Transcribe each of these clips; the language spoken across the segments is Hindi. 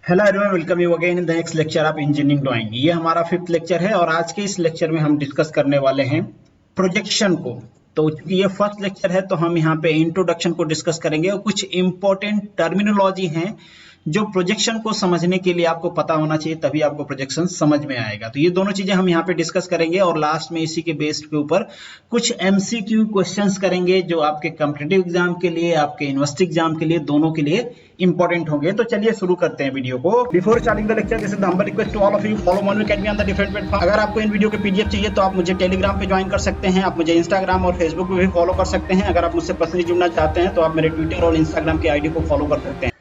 Hello everyone, welcome you again in the next lecture of engineering drawing. ये हमारा 5th लेक्चर है और आज के इस लेक्चर में हम डिस्कस करने वाले हैं प्रोजेक्शन को। तो चूंकि ये फर्स्ट लेक्चर है तो हम यहाँ पे इंट्रोडक्शन को डिस्कस करेंगे और कुछ इंपॉर्टेंट टर्मिनोलॉजी हैं जो प्रोजेक्शन को समझने के लिए आपको पता होना चाहिए, तभी आपको प्रोजेक्शन समझ में आएगा। तो ये दोनों चीजें हम यहाँ पे डिस्कस करेंगे और लास्ट में इसी के बेस्ड के ऊपर कुछ एमसीक्यू क्वेश्चंस करेंगे जो आपके कॉम्पिटिटिव एग्जाम के लिए, आपके यूनिवर्सिटी एग्जाम के लिए, दोनों के लिए इंपॉर्टेंट होंगे। तो चलिए शुरू करते हैं वीडियो को। Before starting the lecture, this is the humble request to all of you, follow Monu academy on the different platform. अगर आपको इन वीडियो के पीडीएफ चाहिए तो आप मुझे टेलीग्राम पे ज्वाइन कर सकते हैं, आप मुझे इंस्टाग्राम और फेसबुक पे भी फॉलो कर सकते हैं। अगर आप मुझसे पर्सनली जुड़ना चाहते हैं तो आप मेरे ट्विटर और इंस्टाग्राम की आईडी को फॉलो कर सकते हैं।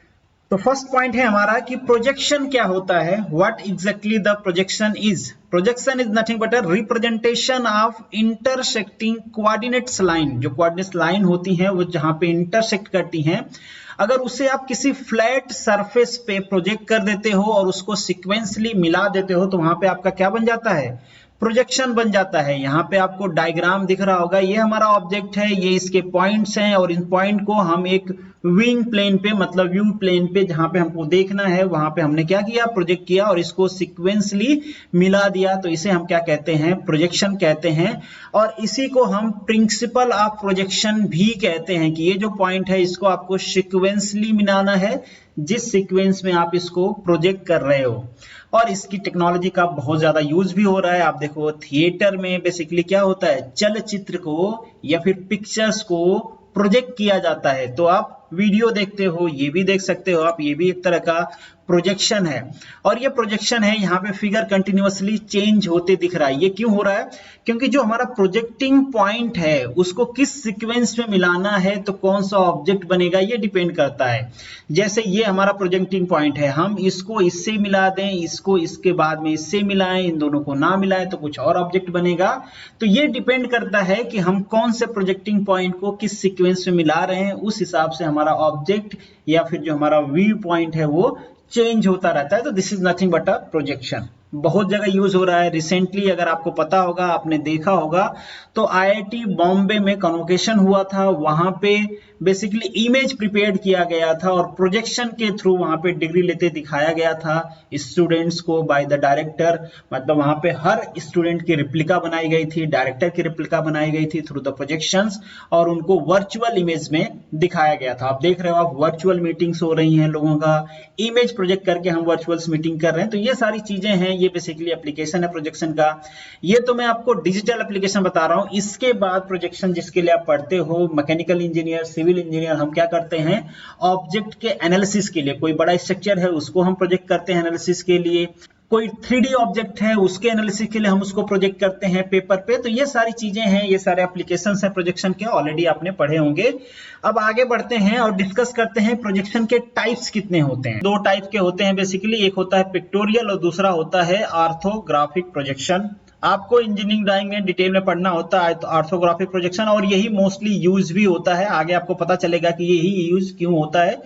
तो फर्स्ट पॉइंट है हमारा कि प्रोजेक्शन क्या होता है, what exactly the projection is. Projection is nothing but a representation of intersecting coordinates line. जो कोऑर्डिनेट्स लाइन होती हैं वो जहां पे इंटरसेक्ट करती हैं, अगर उसे आप किसी फ्लैट सरफेस पे प्रोजेक्ट कर देते हो और उसको सीक्वेंसली मिला देते हो तो वहां पे आपका क्या बन जाता है, प्रोजेक्शन बन जाता है। यहाँ पे आपको डायग्राम दिख रहा होगा, ये हमारा ऑब्जेक्ट है, ये इसके पॉइंट्स हैं और इन पॉइंट को हम एक विंग प्लेन पे, मतलब व्यू प्लेन पे जहां पे हमको देखना है वहां पे हमने क्या किया, प्रोजेक्ट किया और इसको सीक्वेंसली मिला दिया। तो इसे हम क्या कहते हैं, प्रोजेक्शन कहते हैं। और इसी को हम प्रिंसिपल ऑफ प्रोजेक्शन भी कहते हैं कि ये जो पॉइंट है इसको आपको सीक्वेंसली मिलाना है जिस सीक्वेंस में आप इसको प्रोजेक्ट कर रहे हो। और इसकी टेक्नोलॉजी का बहुत ज्यादा यूज भी हो रहा है। आप देखो थिएटर में बेसिकली क्या होता है, चलचित्र को या फिर पिक्चर्स को प्रोजेक्ट किया जाता है। तो आप वीडियो देखते हो, ये भी देख सकते हो आप, ये भी एक तरह का प्रोजेक्शन है। और ये प्रोजेक्शन है, यहाँ पे फिगर कंटिन्यूअसली चेंज होते दिख रहा है। ये क्यों हो रहा है, क्योंकि जो हमारा प्रोजेक्टिंग पॉइंट है उसको किस सीक्वेंस में मिलाना है तो कौन सा ऑब्जेक्ट बनेगा ये डिपेंड करता है। जैसे ये हमारा प्रोजेक्टिंग पॉइंट है, हम इसको इससे मिला दें, इसको इसके बाद में इससे मिलाएं, इन दोनों को ना मिलाएं तो कुछ और ऑब्जेक्ट बनेगा। तो ये डिपेंड करता है कि हम कौन से प्रोजेक्टिंग पॉइंट को किस सीक्वेंस में मिला रहे हैं, उस हिसाब से हमारा ऑब्जेक्ट या फिर जो हमारा व्यू पॉइंट है वो चेंज होता रहता है। तो this is nothing but a projection. बहुत जगह यूज हो रहा है। रिसेंटली अगर आपको पता होगा, आपने देखा होगा तो आईआईटी बॉम्बे में कन्वोकेशन हुआ था, वहां पे बेसिकली इमेज प्रिपेयर किया गया था और प्रोजेक्शन के थ्रू वहां पे डिग्री लेते दिखाया गया था स्टूडेंट्स को बाय द डायरेक्टर। मतलब वहां पे हर स्टूडेंट की रिप्लिका बनाई गई थी, डायरेक्टर की रिप्लिका बनाई गई थी थ्रू द प्रोजेक्शंस और उनको वर्चुअल इमेज में दिखाया गया था। आप देख रहे हो, आप वर्चुअल मीटिंग्स हो रही हैं, लोगों का इमेज प्रोजेक्ट करके हम वर्चुअल मीटिंग कर रहे हैं। तो ये सारी चीजें हैं, ये बेसिकली एप्लीकेशन है प्रोजेक्शन का। ये तो मैं आपको डिजिटल एप्लीकेशन बता रहा हूं। इसके बाद प्रोजेक्शन जिसके लिए आप पढ़ते हो, मैकेनिकल इंजीनियर, सिविल इंजीनियर, हम क्या करते हैं, ऑब्जेक्ट के एनालिसिस के लिए, कोई बड़ा स्ट्रक्चर है उसको हम प्रोजेक्ट करते हैं एनालिसिस के लिए, कोई 3D ऑब्जेक्ट है उसके एनालिसिस के लिए हम उसको प्रोजेक्ट करते हैं पेपर पे। तो ये सारी चीजें हैं, ये सारे एप्लीकेशंस हैं प्रोजेक्शन के, ऑलरेडी आपने पढ़े होंगे। अब आगे बढ़ते हैं और डिस्कस करते हैं प्रोजेक्शन के टाइप्स कितने होते हैं। दो टाइप के होते हैं बेसिकली, एक होता है पिक्टोरियल और दूसरा होता है ऑर्थोग्राफिक प्रोजेक्शन। आपको इंजीनियरिंग ड्राइंग में डिटेल में पढ़ना होता है तो ऑर्थोग्राफिक प्रोजेक्शन, और यही मोस्टली यूज भी होता है। आगे आपको पता चलेगा कि यही यूज क्यों होता है।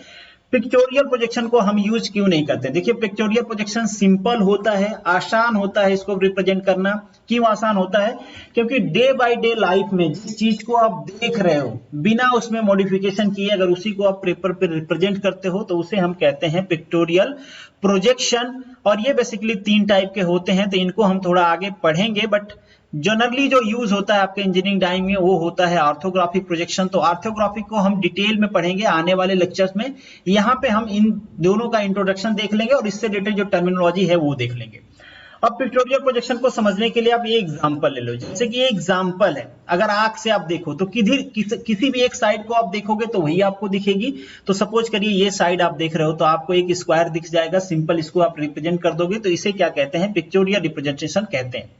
पिक्टोरियल प्रोजेक्शन को हम यूज क्यों नहीं करते। देखिए पिक्टोरियल प्रोजेक्शन सिंपल होता है, आसान होता है इसको रिप्रेजेंट करना। क्यों आसान होता है, क्योंकि डे बाय डे लाइफ में जिस चीज को आप देख रहे हो बिना उसमें मॉडिफिकेशन किए अगर उसी को आप पेपर पे रिप्रेजेंट करते हो तो उसे हम कहते हैं पिक्टोरियल प्रोजेक्शन। और ये बेसिकली 3 टाइप के होते हैं, तो इनको हम थोड़ा आगे पढ़ेंगे। बट जनरली जो यूज होता है आपके इंजीनियरिंग ड्राइंग में वो होता है ऑर्थोग्राफिक प्रोजेक्शन। तो ऑर्थोग्राफिक को हम डिटेल में पढ़ेंगे आने वाले लेक्चर्स में। यहाँ पे हम इन दोनों का इंट्रोडक्शन देख लेंगे और इससे रिलेटेड जो टर्मिनोलॉजी है वो देख लेंगे। अब पिक्टोरियल प्रोजेक्शन को समझने के लिए आप ये एग्जांपल ले लो। जैसे कि ये एग्जांपल है, अगर आंख से आप देखो तो किसी भी एक साइड को आप देखोगे तो वही आपको दिखेगी। तो सपोज करिए ये साइड आप देख रहे हो तो आपको एक स्क्वायर दिख जाएगा, सिंपल इसको आप रिप्रेजेंट कर दोगे तो इसे क्या कहते हैं, पिक्टोरियल रिप्रेजेंटेशन कहते हैं।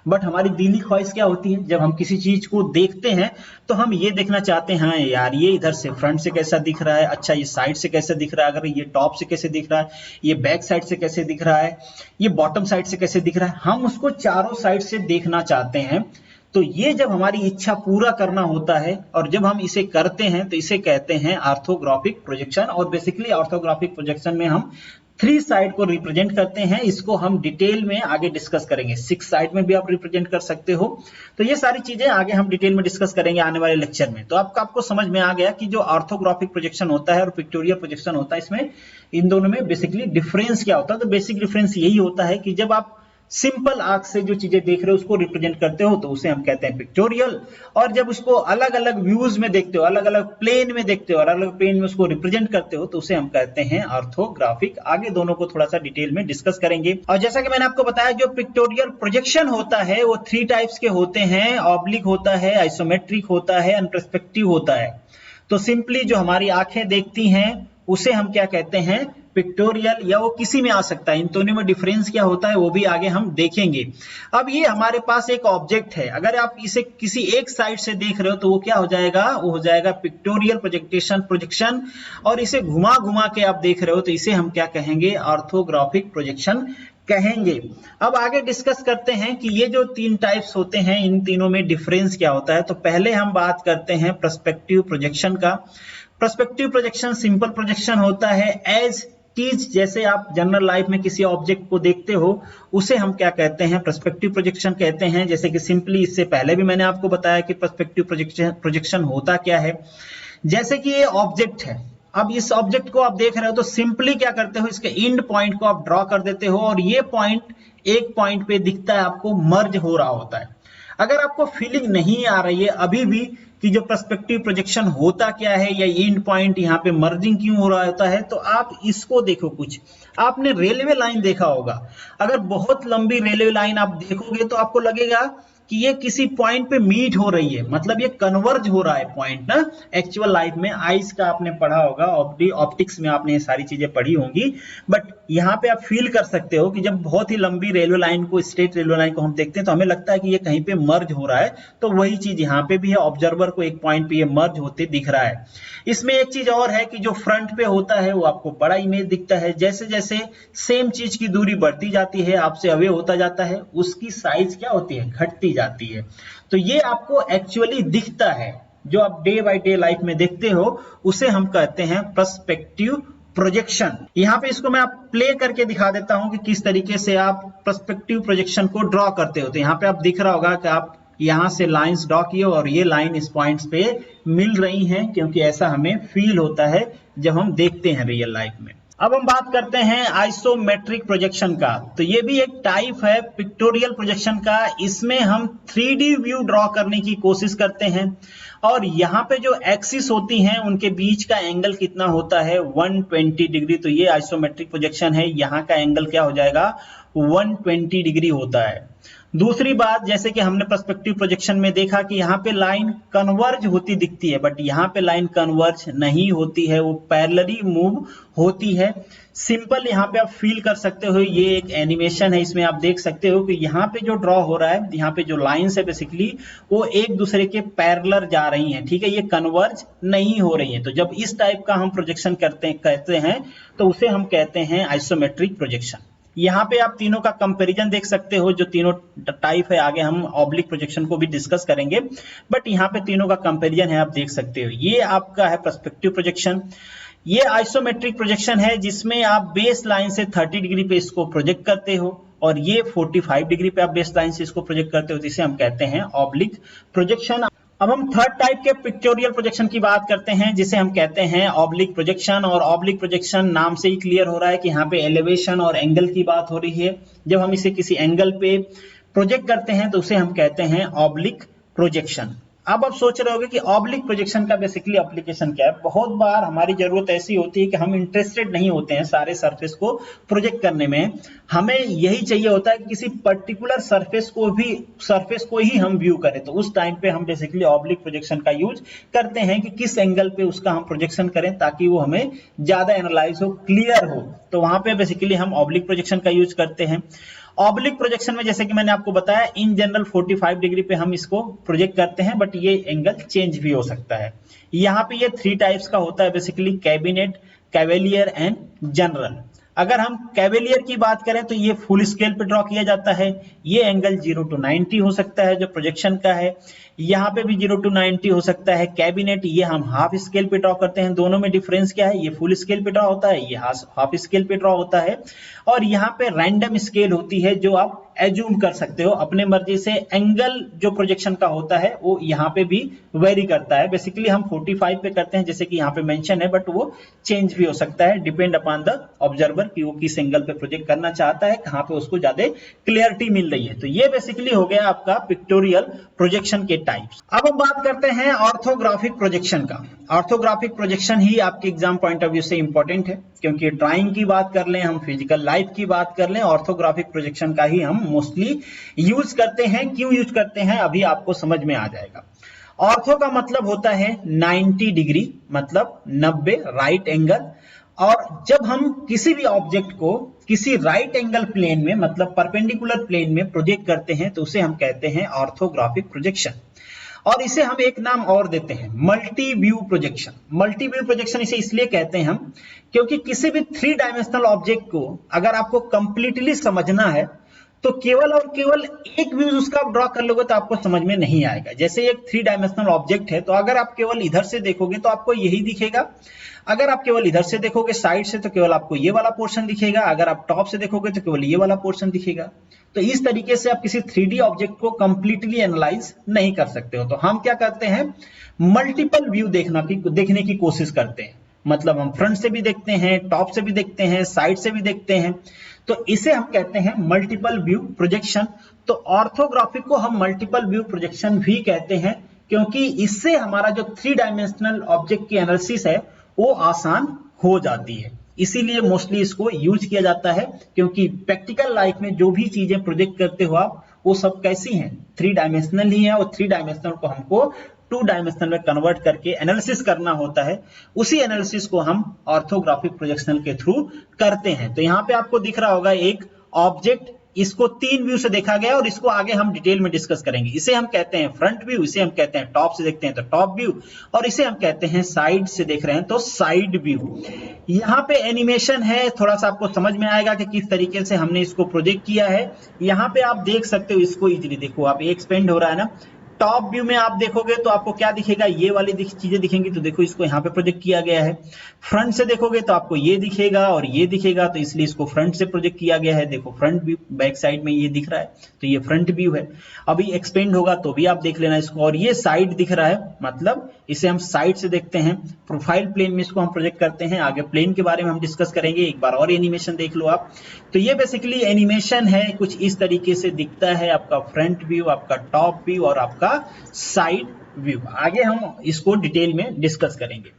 बट हमारी दिली ख्वाहिश क्या होती है, जब हम किसी चीज को देखते हैं तो हम ये देखना चाहते हैं, हाँ यार ये इधर से फ्रंट से कैसा दिख रहा है, अच्छा ये साइड से कैसे दिख रहा है, अगर ये टॉप से कैसे दिख रहा है, ये बैक साइड से कैसे दिख रहा है, ये बॉटम साइड से कैसे दिख रहा है, हम उसको चारों साइड से देखना चाहते हैं। तो ये जब हमारी इच्छा पूरा करना होता है और जब हम इसे करते हैं तो इसे कहते हैं ऑर्थोग्राफिक प्रोजेक्शन। और बेसिकली ऑर्थोग्राफिक प्रोजेक्शन में हम 3 साइड को रिप्रेजेंट करते हैं। इसको हम डिटेल में आगे डिस्कस करेंगे। 6 साइड में भी आप रिप्रेजेंट कर सकते हो। तो ये सारी चीजें आगे हम डिटेल में डिस्कस करेंगे आने वाले लेक्चर में। तो आपको समझ में आ गया कि जो ऑर्थोग्राफिक प्रोजेक्शन होता है और पिक्टोरियल प्रोजेक्शन होता है, इसमें इन दोनों में बेसिकली डिफरेंस क्या होता है। तो बेसिक डिफरेंस यही होता है कि जब आप सिंपल आंख से जो चीजें देख रहे हो उसको रिप्रेजेंट करते हो तो उसे हम कहते हैं पिक्टोरियल, और जब उसको अलग अलग व्यूज में देखते हो, अलग अलग प्लेन में देखते हो और अलग अलग प्लेन में उसको रिप्रेजेंट करते हो तो उसे हम कहते हैं ऑर्थोग्राफिक। आगे दोनों को थोड़ा सा डिटेल में डिस्कस करेंगे। और जैसा कि मैंने आपको बताया, जो पिक्टोरियल प्रोजेक्शन होता है वो 3 टाइप्स के होते हैं। ऑब्लिक होता है, आइसोमेट्रिक होता है, एंड पर्सपेक्टिव होता है। तो सिंपली जो हमारी आंखें देखती हैं उसे हम क्या कहते हैं, पिक्टोरियल, या वो किसी में आ सकता है। इन दोनों में डिफरेंस क्या होता है वो भी आगे हम देखेंगे। अब ये हमारे पास एक ऑब्जेक्ट है, अगर आप इसे किसी एक साइड से देख रहे हो तो वो क्या हो जाएगा, वो हो जाएगा पिक्टोरियल प्रोजेक्शन। और इसे घुमा घुमा के आप देख रहे हो तो इसे हम क्या कहेंगे, ऑर्थोग्राफिक प्रोजेक्शन कहेंगे। अब आगे डिस्कस करते हैं कि ये जो 3 टाइप्स होते हैं इन तीनों में डिफरेंस क्या होता है। तो पहले हम बात करते हैं पर्सपेक्टिव प्रोजेक्शन का। पर्सपेक्टिव प्रोजेक्शन सिंपल प्रोजेक्शन होता है। एज चीज, जैसे आप जनरल लाइफ में किसी ऑब्जेक्ट को देखते हो उसे हम क्या कहते हैं, पर्सपेक्टिव प्रोजेक्शन कहते हैं। जैसे कि सिंपली इससे पहले भी मैंने आपको बताया कि पर्सपेक्टिव प्रोजेक्शन होता क्या है। जैसे कि ये ऑब्जेक्ट है, अब इस ऑब्जेक्ट को आप देख रहे हो तो सिंपली क्या करते हो, इसके एंड पॉइंट को आप ड्रॉ कर देते हो और ये पॉइंट एक पॉइंट पे दिखता है, आपको मर्ज हो रहा होता है। अगर आपको फीलिंग नहीं आ रही है अभी भी कि जो पर्सपेक्टिव प्रोजेक्शन होता क्या है या एंड पॉइंट यहाँ पे मर्जिंग क्यों हो रहा होता है, तो आप इसको देखो। कुछ आपने रेलवे लाइन देखा होगा, अगर बहुत लंबी रेलवे लाइन आप देखोगे तो आपको लगेगा कि ये किसी पॉइंट पे मीट हो रही है, मतलब ये कन्वर्ज हो रहा है पॉइंट ना। एक्चुअल लाइफ में आइस का आपने पढ़ा होगा, ऑप्टिक्स में आपने ये सारी चीजें पढ़ी होंगी, बट यहाँ पे आप फील कर सकते हो कि जब बहुत ही लंबी रेलवे लाइन को, स्ट्रेट रेलवे लाइन को हम देखते हैं तो हमें लगता है कि ये कहीं पे मर्ज हो रहा है। तो वही चीज यहाँ पे भी है, ऑब्जर्वर को एक पॉइंट पे ये मर्ज होते दिख रहा है। इसमें एक चीज और है कि जो फ्रंट पे होता है वो आपको बड़ा इमेज दिखता है। जैसे जैसे सेम चीज की दूरी बढ़ती जाती है, आपसे अवे होता जाता है, उसकी साइज क्या होती है, घटती जाती है। तो ये आपको एक्चुअली दिखता है, जो आप डे बाय डे लाइफ में देखते हो उसे हम कहते हैं पर्सपेक्टिव प्रोजेक्शन। यहाँ पे इसको मैं आप प्ले करके दिखा देता हूं कि किस तरीके से आप पर्सपेक्टिव प्रोजेक्शन को ड्रॉ करते हो। तो यहाँ पे आप दिख रहा होगा कि आप यहां से लाइंस ड्रॉ किए और ये लाइन इस पॉइंट्स पे मिल रही हैं, क्योंकि ऐसा हमें फील होता है जब हम देखते हैं रियल लाइफ में। अब हम बात करते हैं आइसोमेट्रिक प्रोजेक्शन का। तो ये भी एक टाइप है पिक्टोरियल प्रोजेक्शन का। इसमें हम 3D व्यू ड्रॉ करने की कोशिश करते हैं और यहाँ पे जो एक्सिस होती हैं उनके बीच का एंगल कितना होता है, 120 डिग्री। तो ये आइसोमेट्रिक प्रोजेक्शन है, यहाँ का एंगल क्या हो जाएगा, 120 डिग्री होता है। दूसरी बात, जैसे कि हमने पर्सपेक्टिव प्रोजेक्शन में देखा कि यहाँ पे लाइन कन्वर्ज होती दिखती है, बट यहाँ पे लाइन कन्वर्ज नहीं होती है, वो पैरेलली मूव होती है। सिंपल यहाँ पे आप फील कर सकते हो, ये एक एनिमेशन है, इसमें आप देख सकते हो कि यहाँ पे जो ड्रॉ हो रहा है, यहाँ पे जो लाइंस है बेसिकली वो एक दूसरे के पैरेलल जा रही हैं, ठीक है, ये कन्वर्ज नहीं हो रही है। तो जब इस टाइप का हम प्रोजेक्शन कहते हैं तो उसे हम कहते हैं आइसोमेट्रिक प्रोजेक्शन। यहाँ पे आप तीनों का कंपैरिजन देख सकते हो, जो तीनों टाइप है। आगे हम ऑब्लिक प्रोजेक्शन को भी डिस्कस करेंगे, बट यहाँ पे तीनों का कंपैरिजन है, आप देख सकते हो। ये आपका है पर्सपेक्टिव प्रोजेक्शन। ये आइसोमेट्रिक प्रोजेक्शन है जिसमें आप बेस लाइन से 30 डिग्री पे इसको प्रोजेक्ट करते हो और ये 45 डिग्री पे आप बेस लाइन से इसको प्रोजेक्ट करते हो, जिसे हम कहते हैं ऑब्लिक प्रोजेक्शन। अब हम थर्ड टाइप के पिक्टोरियल प्रोजेक्शन की बात करते हैं, जिसे हम कहते हैं ऑब्लिक प्रोजेक्शन। और ऑब्लिक प्रोजेक्शन नाम से ही क्लियर हो रहा है कि यहाँ पे एलिवेशन और एंगल की बात हो रही है। जब हम इसे किसी एंगल पे प्रोजेक्ट करते हैं तो उसे हम कहते हैं ऑब्लिक प्रोजेक्शन। अब आप सोच रहे होंगे कि ऑब्लिक प्रोजेक्शन का बेसिकली एप्लीकेशन क्या है। बहुत बार हमारी जरूरत ऐसी होती है कि हम इंटरेस्टेड नहीं होते हैं सारे सरफेस को प्रोजेक्ट करने में, हमें यही चाहिए होता है कि किसी पर्टिकुलर सरफेस को ही हम व्यू करें। तो उस टाइम पे हम बेसिकली ऑब्लिक प्रोजेक्शन का यूज करते हैं कि किस एंगल पे उसका हम प्रोजेक्शन करें ताकि वो हमें ज्यादा एनालाइज हो, क्लियर हो। तो वहां पे बेसिकली हम ऑब्लिक प्रोजेक्शन का यूज करते हैं। ऑब्लिक प्रोजेक्शन में जैसे कि मैंने आपको बताया, इन जनरल 45 डिग्री पे हम इसको प्रोजेक्ट करते हैं, बट ये एंगल चेंज भी हो सकता है। यहाँ पे ये 3 टाइप्स का होता है basically, cabinet, cavalier and general. अगर हम कैवेलियर की बात करें तो ये फुल स्केल पे ड्रॉ किया जाता है। ये एंगल 0 to 90 हो सकता है जो प्रोजेक्शन का है, यहाँ पे भी 0 to 90 हो सकता है। कैबिनेट ये हम हाफ स्केल पे ड्रॉ करते हैं। दोनों में डिफरेंस क्या है, ये फुल स्केल पे ड्रॉ होता है, ये हाफ स्केल पे ड्रॉ होता है। और यहाँ पे रैंडम स्केल होती है जो आप एज्यूम कर सकते हो अपने मर्जी से। एंगल जो प्रोजेक्शन का होता है वो यहाँ पे भी वेरी करता है। बेसिकली हम 45 पे करते हैं जैसे कि यहाँ पे मेंशन है, बट वो चेंज भी हो सकता है डिपेंड अपॉन द ऑब्जर्वर कि वो किस एंगल पे प्रोजेक्ट करना चाहता है, कहाँ पे उसको ज्यादा क्लियरिटी मिल रही है। तो ये बेसिकली हो गया आपका पिक्टोरियल प्रोजेक्शन के टाइप्स। अब हम बात करते हैं ऑर्थोग्राफिक प्रोजेक्शन का। ऑर्थोग्राफिक प्रोजेक्शन ही आपके एग्जाम पॉइंट ऑफ व्यू से इंपॉर्टेंट है, क्योंकि ड्राइंग की बात कर लें, हम फिजिकल लाइफ की बात कर लें, ऑर्थोग्राफिक प्रोजेक्शन का ही हम मोस्टली यूज करते हैं। क्यों यूज करते हैं अभी आपको समझ में आ जाएगा। ऑर्थो का मतलब होता है 90 डिग्री, मतलब 90 राइट एंगल। और जब हम किसी भी ऑब्जेक्ट को किसी राइट एंगल प्लेन में, मतलब परपेंडिकुलर प्लेन में प्रोजेक्ट करते हैं तो उसे हम कहते हैं ऑर्थोग्राफिक प्रोजेक्शन। और इसे हम एक नाम और देते हैं, multi view projection. Multi view projection इसे इसलिए कहते हैं हम क्योंकि किसी भी 3 डायमेंशनल ऑब्जेक्ट को अगर आपको कंप्लीटली समझना है तो केवल और केवल एक व्यू उसका आप ड्रॉ कर लोगे तो आपको समझ में नहीं आएगा। जैसे एक 3 डायमेंशनल ऑब्जेक्ट है तो अगर आप केवल इधर से देखोगे तो आपको यही दिखेगा। अगर आप केवल इधर से देखोगे साइड से तो केवल आपको ये वाला पोर्शन दिखेगा। अगर आप टॉप से देखोगे तो केवल ये वाला पोर्शन दिखेगा। तो इस तरीके से आप किसी 3D ऑब्जेक्ट को कंप्लीटली एनालाइज नहीं कर सकते हो। तो हम क्या करते हैं, मल्टीपल व्यू देखने की कोशिश करते हैं। मतलब हम फ्रंट से भी देखते हैं, टॉप से भी देखते हैं, साइड से भी देखते हैं। तो इसे हम कहते हैं मल्टीपल व्यू प्रोजेक्शन। तो ऑर्थोग्राफिक को हम मल्टीपल व्यू प्रोजेक्शन भी कहते हैं क्योंकि इससे हमारा जो 3 डायमेंशनल ऑब्जेक्ट की एनालिसिस है वो आसान हो जाती है। इसीलिए मोस्टली इसको यूज किया जाता है, क्योंकि प्रैक्टिकल लाइफ में जो भी चीजें प्रोजेक्ट करते हो आप वो सब कैसी हैं, 3 डायमेंशनल ही है। और 3 डायमेंशनल को हमको 2 डायमेंशनल में कन्वर्ट करके एनालिसिस करना होता है। उसी एनालिसिस को हम ऑर्थोग्राफिक प्रोजेक्शन के थ्रू करते हैं। तो यहाँ पे आपको दिख रहा होगा एक ऑब्जेक्ट, इसको 3 व्यू से देखा गया और इसको आगे हम डिटेल में डिस्कस करेंगे। इसे हम कहते हैं फ्रंट व्यू, इसे हम कहते हैं टॉप से देखते हैं तो टॉप व्यू, और इसे हम कहते हैं साइड से देख रहे हैं तो साइड व्यू। यहाँ पे एनिमेशन है, थोड़ा सा आपको समझ में आएगा कि किस तरीके से हमने इसको प्रोजेक्ट किया है। यहाँ पे आप देख सकते हो इसको इजीली, देखो आप एक्सपेंड हो रहा है ना। टॉप व्यू में आप देखोगे तो आपको क्या दिखेगा, ये वाली चीजें दिखेंगी। तो देखो इसको यहाँ पे प्रोजेक्ट किया गया है। फ्रंट से देखोगे तो आपको ये दिखेगा और ये दिखेगा, तो इसलिए इसको फ्रंट से प्रोजेक्ट किया गया है। देखो फ्रंट व्यू, बैक साइड में ये दिख रहा है तो ये फ्रंट व्यू है। अभी एक्सपेंड होगा तो भी आप देख लेना इसको। और ये साइड दिख रहा है, मतलब इसे हम साइड से देखते हैं। प्रोफाइल प्लेन में इसको हम प्रोजेक्ट करते हैं। आगे प्लेन के बारे में हम डिस्कस करेंगे। एक बार और एनिमेशन देख लो आप। तो ये बेसिकली एनिमेशन है, कुछ इस तरीके से दिखता है आपका फ्रंट व्यू, आपका टॉप व्यू और आपका साइड व्यू। आगे हम इसको डिटेल में डिस्कस करेंगे।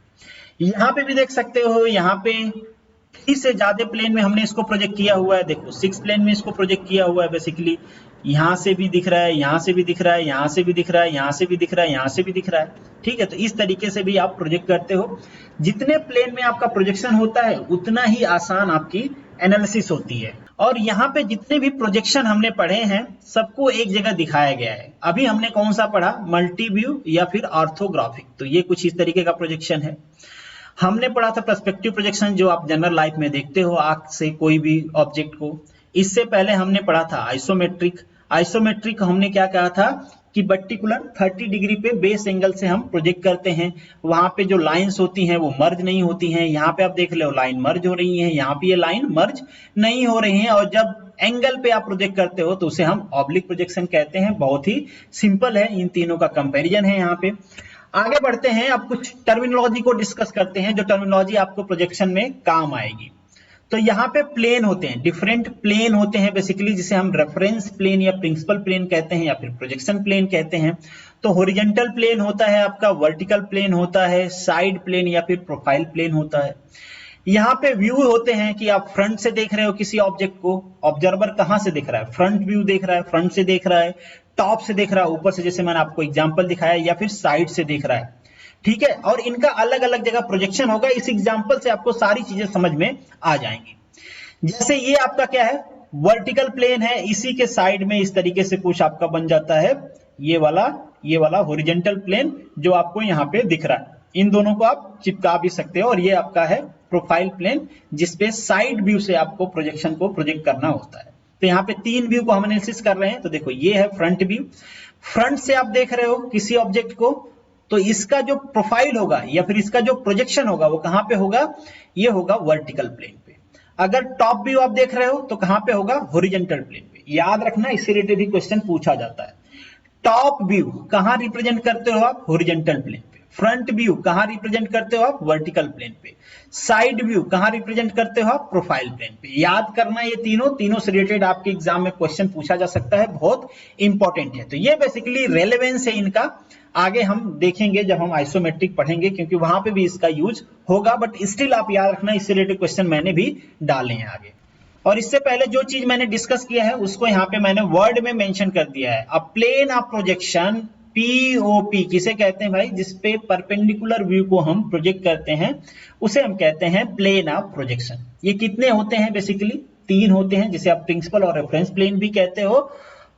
यहाँ पे भी देख सकते हो, यहाँ पे 3 से ज्यादा प्लेन में हमने इसको प्रोजेक्ट किया हुआ है। देखो 6 प्लेन में इसको प्रोजेक्ट किया हुआ है। बेसिकली यहाँ से भी दिख रहा है, यहाँ से भी दिख रहा है, यहाँ से भी दिख रहा है, यहाँ से भी दिख रहा है, यहाँ से भी दिख रहा है। ठीक है, तो इस तरीके से भी आप प्रोजेक्ट करते हो। जितने प्लेन में आपका प्रोजेक्शन होता है उतना ही आसान आपकी एनालिसिस होती है। और यहाँ पे जितने भी प्रोजेक्शन हमने पढ़े हैं सबको एक जगह दिखाया गया है। अभी हमने कौन सा पढ़ा, मल्टी व्यू या फिर ऑर्थोग्राफिक। तो ये कुछ इस तरीके का प्रोजेक्शन है। हमने पढ़ा था पर्सपेक्टिव प्रोजेक्शन, जो आप जनरल लाइफ में देखते हो आंख से कोई भी ऑब्जेक्ट को। इससे पहले हमने पढ़ा था आइसोमेट्रिक। आइसोमेट्रिक हमने क्या कहा था कि पर्टिकुलर 30 डिग्री पे बेस एंगल से हम प्रोजेक्ट करते हैं। वहां पे जो लाइंस होती हैं वो मर्ज नहीं होती हैं। यहाँ पे आप देख लो लाइन मर्ज हो रही है, यहाँ पे ये लाइन मर्ज नहीं हो रही है। और जब एंगल पे आप प्रोजेक्ट करते हो तो उसे हम ऑब्लिक प्रोजेक्शन कहते हैं। बहुत ही सिंपल है, इन तीनों का कंपेरिजन है यहाँ पे। आगे बढ़ते हैं, अब कुछ टर्मिनोलॉजी को डिस्कस करते हैं, जो टर्मिनोलॉजी आपको प्रोजेक्शन में काम आएगी। तो यहाँ पे प्लेन होते हैं, डिफरेंट प्लेन होते हैं बेसिकली, जिसे हम रेफरेंस प्लेन या प्रिंसिपल प्लेन कहते हैं या फिर प्रोजेक्शन प्लेन कहते हैं। तो हॉरिजॉन्टल प्लेन होता है आपका, वर्टिकल प्लेन होता है, साइड प्लेन या फिर प्रोफाइल प्लेन होता है। यहाँ पे व्यू होते हैं कि आप फ्रंट से देख रहे हो किसी ऑब्जेक्ट को। ऑब्जर्वर कहाँ से देख रहा है, फ्रंट व्यू देख रहा है, फ्रंट से देख रहा है, टॉप से देख रहा है, ऊपर से जैसे मैंने आपको एग्जांपल दिखाया, या फिर साइड से देख रहा है। ठीक है, और इनका अलग अलग जगह प्रोजेक्शन होगा। इस एग्जांपल से आपको सारी चीजें समझ में आ जाएंगी। जैसे ये आपका क्या है, वर्टिकल प्लेन है, इसी के साइड में इस तरीके से कुछ आपका बन जाता है ये वाला हॉरिजॉन्टल प्लेन जो आपको यहाँ पे दिख रहा है। इन दोनों को आप चिपका भी सकते हो। और ये आपका है प्रोफाइल प्लेन, जिसपे साइड व्यू से आपको प्रोजेक्शन को प्रोजेक्ट करना होता है। तो यहाँ पे 3 व्यू को हम एनालिसिस कर रहे हैं। तो देखो ये है फ्रंट व्यू, फ्रंट से आप देख रहे हो किसी ऑब्जेक्ट को, तो इसका जो प्रोफाइल होगा या फिर इसका जो प्रोजेक्शन होगा वो कहां पे होगा, ये होगा वर्टिकल प्लेन पे। अगर टॉप व्यू आप देख रहे हो तो कहां पे होगा, हॉरिजॉन्टल प्लेन पे। याद रखना, इससे रिलेटेड ही क्वेश्चन पूछा जाता है। टॉप व्यू कहां रिप्रेजेंट करते हो आप, हॉरिजॉन्टल प्लेन पे। फ्रंट व्यू कहां रिप्रेजेंट करते हो आप, वर्टिकल प्लेन पे। साइड व्यू कहां रिप्रेजेंट करते हो आप, प्रोफाइल प्लेन पे। याद करना, ये तीनों से रिलेटेड आपके एग्जाम में क्वेश्चन पूछा जा सकता है, बहुत इंपॉर्टेंट है। तो ये बेसिकली रेलेवेंस है इनका, आगे हम देखेंगे जब हम आइसोमेट्रिक पढ़ेंगे, क्योंकि वहां पे भी इसका यूज होगा। बट स्टिल आप याद रखना, इससे रिलेटेड क्वेश्चन मैंने भी डाले हैं आगे। और इससे पहले जो चीज मैंने डिस्कस किया है उसको यहाँ पे मैंने वर्ड में मेंशन कर दिया है। अ प्लेन ऑफ प्रोजेक्शन, पीओपी किसे कहते हैं भाई, जिसपे परपेंडिकुलर व्यू को हम प्रोजेक्ट करते हैं उसे हम कहते हैं प्लेन ऑफ प्रोजेक्शन। ये कितने होते हैं, बेसिकली 3 होते हैं, जिसे आप प्रिंसिपल और रेफरेंस प्लेन भी कहते हो,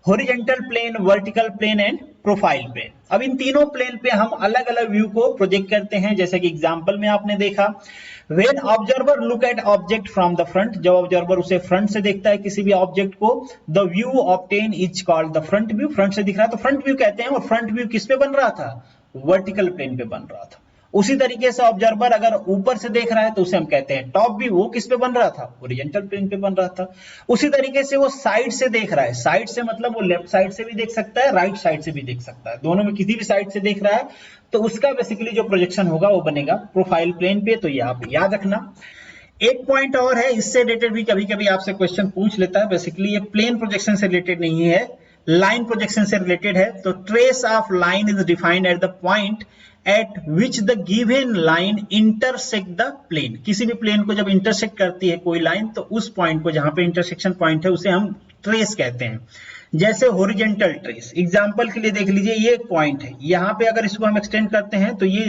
horizontal plane, vertical plane and profile plane. अब इन तीनों प्लेन पे हम अलग अलग व्यू को प्रोजेक्ट करते हैं। जैसे कि एग्जांपल में आपने देखा, when observer look at object from the front, जब ऑब्जर्वर उसे फ्रंट से देखता है किसी भी ऑब्जेक्ट को, the view obtain is called the front view. Front से दिख रहा है तो फ्रंट व्यू कहते हैं। और फ्रंट व्यू किस पे बन रहा था, वर्टिकल प्लेन पे बन रहा था। उसी तरीके से ऑब्जर्वर अगर ऊपर से देख रहा है तो उसे हम कहते हैं टॉप व्यू, वो किस पे बन रहा था, हॉरिजॉन्टल प्लेन पे बन रहा था। उसी तरीके से वो साइड से देख रहा है, साइड से मतलब वो लेफ्ट साइड से भी देख सकता है, राइट साइड से भी देख सकता है, दोनों में किसी भी साइड से देख रहा है तो उसका बेसिकली जो प्रोजेक्शन होगा वो बनेगा प्रोफाइल प्लेन पे। तो ये आप याद रखना। एक पॉइंट और है, इससे रिलेटेड भी कभी कभी आपसे क्वेश्चन पूछ लेता है। बेसिकली ये प्लेन प्रोजेक्शन से रिलेटेड नहीं है, लाइन प्रोजेक्शन से रिलेटेड है। तो trace of line is defined at the point at which the given line intersect the plane। किसी भी प्लेन को जब इंटरसेक्ट करती है कोई लाइन, तो उस पॉइंट को, जहां पे इंटरसेक्शन पॉइंट है, उसे हम ट्रेस कहते हैं। जैसे हॉरिजॉन्टल ट्रेस, एग्जांपल के लिए देख लीजिए, ये एक पॉइंट है, यहाँ पे अगर इसको हम एक्सटेंड करते हैं तो ये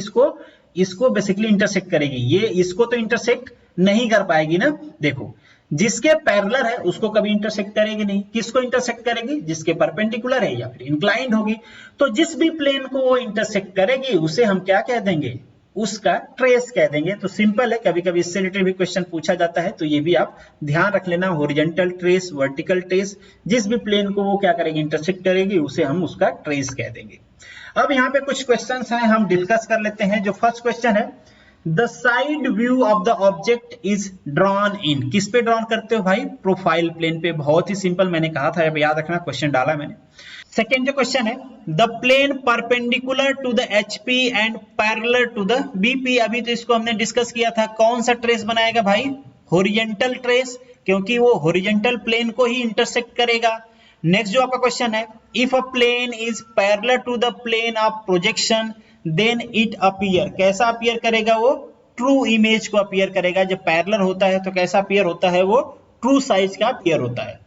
इसको बेसिकली इंटरसेक्ट करेगी, ये इसको तो इंटरसेक्ट नहीं कर पाएगी ना। देखो, जिसके पैरेलल है उसको कभी इंटरसेक्ट करेगी नहीं, किसको इंटरसेक्ट करेगी, जिसके परपेंडिकुलर है या फिर इंक्लाइंड होगी। तो जिस भी प्लेन को वो इंटरसेक्ट करेगी उसे हम क्या कह देंगे, उसका ट्रेस कह देंगे। तो सिंपल है, कभी कभी इससे रिलेटेड भी क्वेश्चन पूछा जाता है, तो ये भी आप ध्यान रख लेना। हॉरिजॉन्टल ट्रेस, वर्टिकल ट्रेस, जिस भी प्लेन को वो क्या करेगी, इंटरसेक्ट करेगी, उसे हम उसका ट्रेस कह देंगे। अब यहाँ पे कुछ क्वेश्चंस हैं, हम डिस्कस कर लेते हैं। जो फर्स्ट क्वेश्चन है, the side view of the object is drawn in, किस पे ड्रॉन करते हो भाई, प्रोफाइल प्लेन पे। बहुत ही सिंपल, मैंने कहा था, अब याद रखना, क्वेश्चन डाला मैंने। सेकेंड जो क्वेश्चन है, the plane perpendicular to the HP and parallel to the BP। अभी तो इसको हमने डिस्कस किया था, कौन सा ट्रेस बनाएगा भाई, हॉरिजॉन्टल ट्रेस, क्योंकि वो हॉरिजॉन्टल प्लेन को ही इंटरसेक्ट करेगा। नेक्स्ट जो आपका क्वेश्चन है, if a plane is parallel to the plane of projection then it appear, कैसा अपीयर करेगा वो, ट्रू इमेज को अपीयर करेगा। जब पैरेलल होता है तो कैसा अपीयर होता है, वो ट्रू साइज का अपीयर होता है।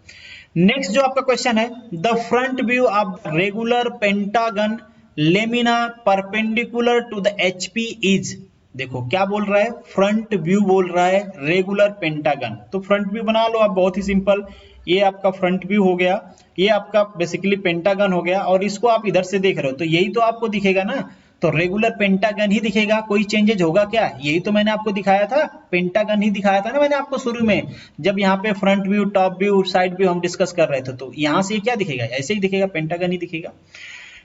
नेक्स्ट जो आपका क्वेश्चन है, the front view of regular pentagon lamina perpendicular to the HP is, देखो क्या बोल रहा है, फ्रंट व्यू बोल रहा है रेगुलर पेंटागन। तो फ्रंट व्यू बना लो आप, बहुत ही सिंपल, ये आपका फ्रंट व्यू हो गया, ये आपका बेसिकली पेंटागन हो गया, और इसको आप इधर से देख रहे हो तो यही तो आपको दिखेगा ना, तो रेगुलर पेंटागन ही दिखेगा, कोई चेंजेज होगा क्या, यही तो मैंने आपको दिखाया था, पेंटागन ही दिखाया था ना मैंने आपको शुरू में, जब यहाँ पे front view, top view, side view हम डिस्कस कर रहे थे। तो यहाँ से क्या दिखेगा, ऐसे ही दिखेगा, पेंटागन ही दिखेगा।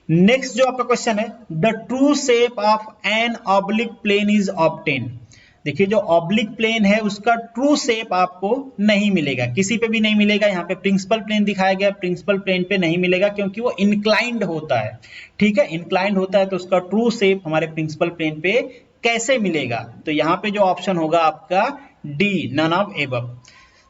नेक्स्ट जो आपका क्वेश्चन है, the true shape of an oblique plane is obtain. देखिए, जो ऑब्लिक प्लेन है उसका ट्रू शेप आपको नहीं मिलेगा, किसी पे भी नहीं मिलेगा। यहाँ पे प्रिंसिपल प्लेन दिखाया गया, प्रिंसिपल प्लेन पे नहीं मिलेगा क्योंकि वो इंक्लाइंड होता है। ठीक है, इंक्लाइंड होता है तो उसका ट्रू शेप हमारे प्रिंसिपल प्लेन पे कैसे मिलेगा, तो यहाँ पे जो ऑप्शन होगा आपका D, none of above.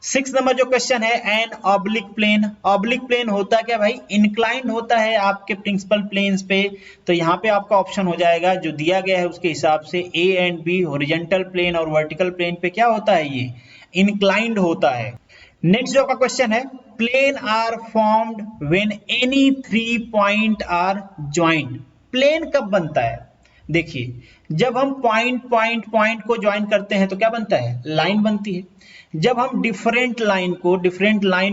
6 number जो क्वेश्चन है, an oblique plane, oblique plane होता क्या भाई, इंक्लाइंड होता है आपके प्रिंसिपल प्लेन्स पे। तो यहाँ पे आपका ऑप्शन हो जाएगा जो दिया गया है उसके हिसाब से A and B, horizontal plane और वर्टिकल प्लेन पे क्या होता है, ये इंक्लाइंड होता है। नेक्स्ट जो आपका क्वेश्चन है, plane are formed when any 3 point are joint. Plane कब बनता है, देखिए, जब हम पॉइंट को ज्वाइन करते हैं तो क्या बनता है, लाइन बनती है। जब हम डिफरेंट लाइन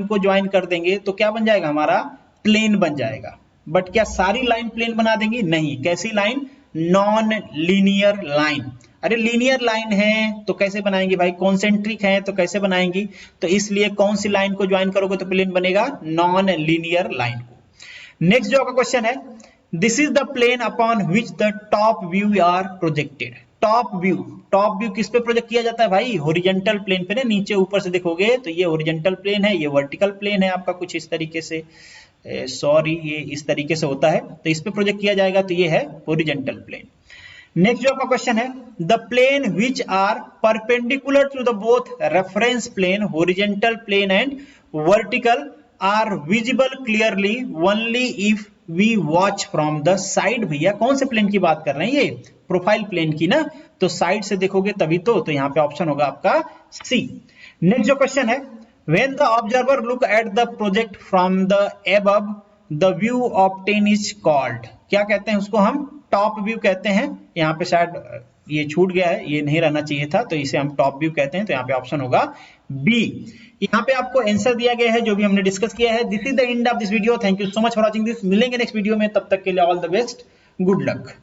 को ज्वाइन कर देंगे तो क्या बन जाएगा, हमारा प्लेन बन जाएगा। बट क्या सारी लाइन प्लेन बना देंगी, नहीं। कैसी लाइन, नॉन लीनियर लाइन। अरे लीनियर लाइन है तो कैसे बनाएंगे भाई, कॉन्सेंट्रिक है तो कैसे बनाएंगी, तो इसलिए कौन सी लाइन को ज्वाइन करोगे तो प्लेन बनेगा, नॉन लीनियर लाइन को। नेक्स्ट जो आपका क्वेश्चन है, this is the plane upon which the top view are projected. Top view किस पे प्रोजेक्ट किया जाता है भाई, हॉरिजॉन्टल प्लेन पे ना, नीचे ऊपर से देखोगे तो ये हॉरिजॉन्टल प्लेन है, ये वर्टिकल प्लेन है आपका, कुछ इस तरीके से, सॉरी ये इस तरीके से होता है, तो इस पे प्रोजेक्ट किया जाएगा, तो ये है हॉरिजॉन्टल प्लेन। नेक्स्ट जो आपका क्वेश्चन है, the plane which are perpendicular to the both reference plane, horizontal plane and vertical are visible clearly only if we watch from the side. भैया कौन से प्लेन की बात कर रहे हैं, ये प्रोफाइल प्लेन की ना, तो साइड से देखोगे तभी तो यहाँ पे ऑप्शन होगा आपका सी। नेक्स्ट जो क्वेश्चन है, when the observer look at the project from the above the view obtained is called, क्या कहते हैं उसको, हम टॉप व्यू कहते हैं। यहाँ पे शायद ये छूट गया है, ये नहीं रहना चाहिए था, तो इसे हम टॉप व्यू कहते हैं, तो यहाँ पे ऑप्शन होगा बी। यहाँ पे आपको आंसर दिया गया है जो भी हमने डिस्कस किया है। This is the end of this video, thank you so much for watching this, मिलेंगे नेक्स्ट वीडियो में, तब तक के लिए all the best, good luck.